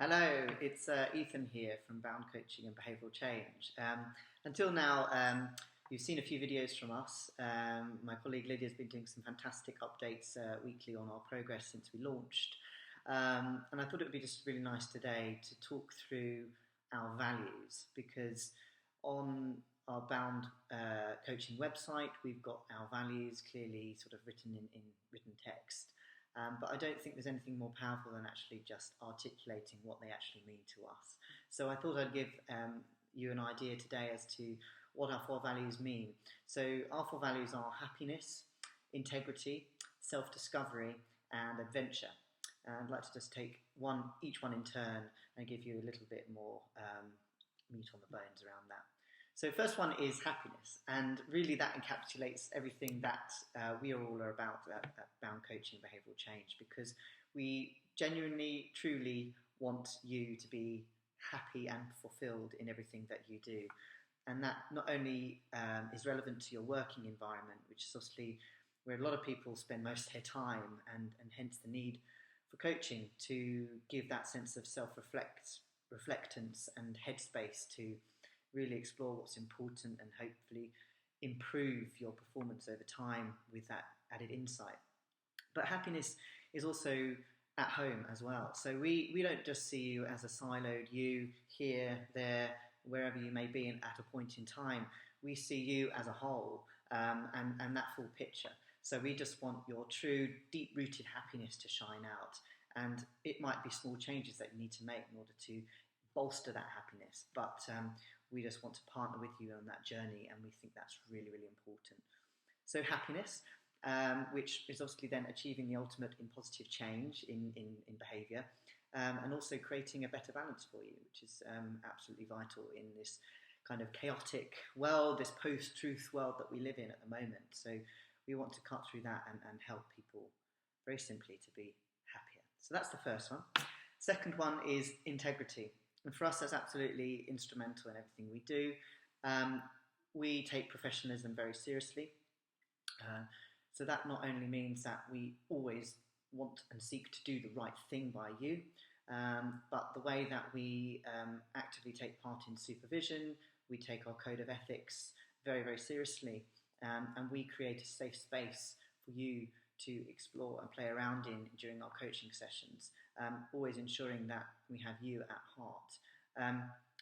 Hello, it's Ethan here from Bound Coaching and Behavioural Change. Until now, you've seen a few videos from us. My colleague Lydia has been doing some fantastic updates weekly on our progress since we launched. And I thought it would be just really nice today to talk through our values, because on our Bound Coaching website, we've got our values clearly sort of written in written text. But I don't think there's anything more powerful than actually just articulating what they actually mean to us. So I thought I'd give you an idea today as to what our 4 values mean. So our 4 values are happiness, integrity, self-discovery, and adventure. And I'd like to just take each one in turn and give you a little bit more meat on the bones around that. So first one is happiness, and really that encapsulates everything that we are all about at Bound Coaching Behavioural Change, because we genuinely, truly want you to be happy and fulfilled in everything that you do. And that not only is relevant to your working environment, which is obviously where a lot of people spend most of their time, and hence the need for coaching to give that sense of reflectance and headspace to really explore what's important and hopefully improve your performance over time with that added insight. But happiness is also at home as well. So we don't just see you as a siloed you here, there, wherever you may be at a point in time. We see you as a whole and that full picture. So we just want your true, deep-rooted happiness to shine out. And it might be small changes that you need to make in order to bolster that happiness. But we just want to partner with you on that journey, and we think that's really, really important. So happiness, which is obviously then achieving the ultimate in positive change in behaviour, and also creating a better balance for you, which is absolutely vital in this kind of chaotic world, this post-truth world that we live in at the moment. So we want to cut through that and help people very simply to be happier. So that's the first one. Second one is integrity. And for us, that's absolutely instrumental in everything we do. We take professionalism very seriously. So that not only means that we always want and seek to do the right thing by you, but the way that we actively take part in supervision, we take our code of ethics very, very seriously, and we create a safe space for you to explore and play around in during our coaching sessions, always ensuring that we have you at heart.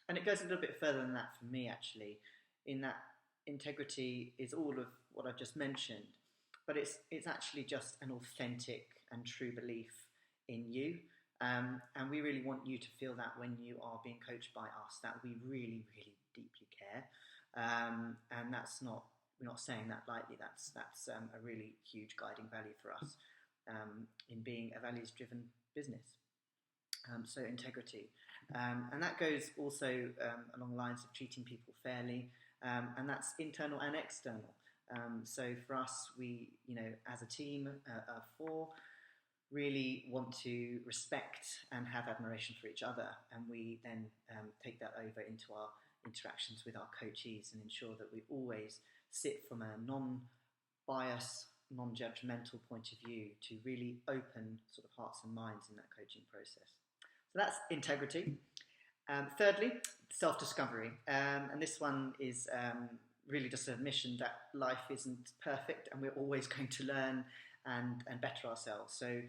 And it goes a little bit further than that for me, actually, in that integrity is all of what I've just mentioned, but it's actually just an authentic and true belief in you. And we really want you to feel that when you are being coached by us, that we really, really deeply care. And that's not, we're not saying that lightly. That's a really huge guiding value for us in being a values-driven business. So integrity, and that goes also along the lines of treating people fairly, and that's internal and external. So for us, we, as a team of 4, really want to respect and have admiration for each other, and we then take that over into our interactions with our coachees and ensure that we always sit from a non-bias, non-judgmental point of view to really open sort of hearts and minds in that coaching process. So that's integrity. Thirdly, self-discovery. And this one is really just an admission that life isn't perfect and we're always going to learn and better ourselves. So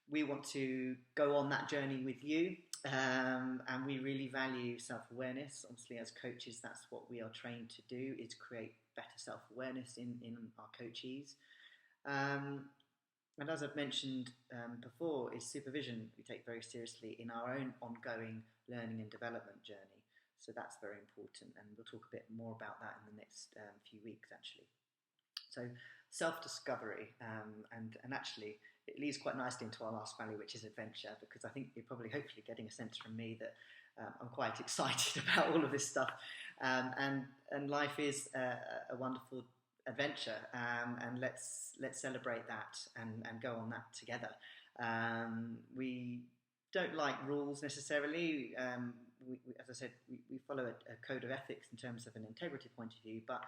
we want to go on that journey with you, and we really value self-awareness. Obviously, as coaches, that's what we are trained to do, is create better self-awareness in our coachees. And as I've mentioned before, is supervision we take very seriously in our own ongoing learning and development journey. So that's very important, and we'll talk a bit more about that in the next few weeks, actually. So self-discovery, and actually it leads quite nicely into our last value, which is adventure, because I think you're probably hopefully getting a sense from me that I'm quite excited about all of this stuff, and life is a wonderful adventure, and let's celebrate that and go on that together. We don't like rules necessarily. We, as I said, we follow a code of ethics in terms of an integrity point of view, but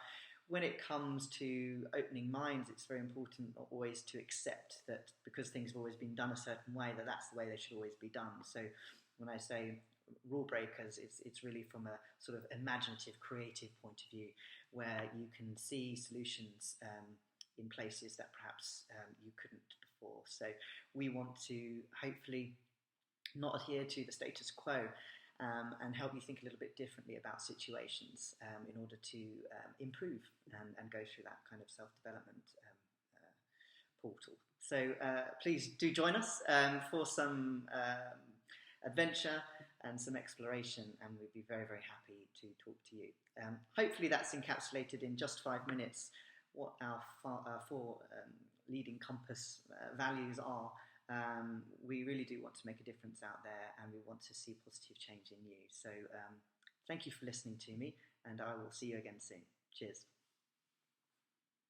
when it comes to opening minds, it's very important always to accept that because things have always been done a certain way, that that's the way they should always be done. So when I say rule breakers, it's really from a sort of imaginative, creative point of view, where you can see solutions in places that perhaps you couldn't before. So we want to hopefully not adhere to the status quo, and help you think a little bit differently about situations in order to improve and go through that kind of self-development portal. So please do join us for some adventure and some exploration, and we'd be very, very happy to talk to you. Hopefully that's encapsulated in just 5 minutes what our four leading compass values are. We really do want to make a difference out there, and we want to see positive change in you. So thank you for listening to me, and I will see you again soon. Cheers.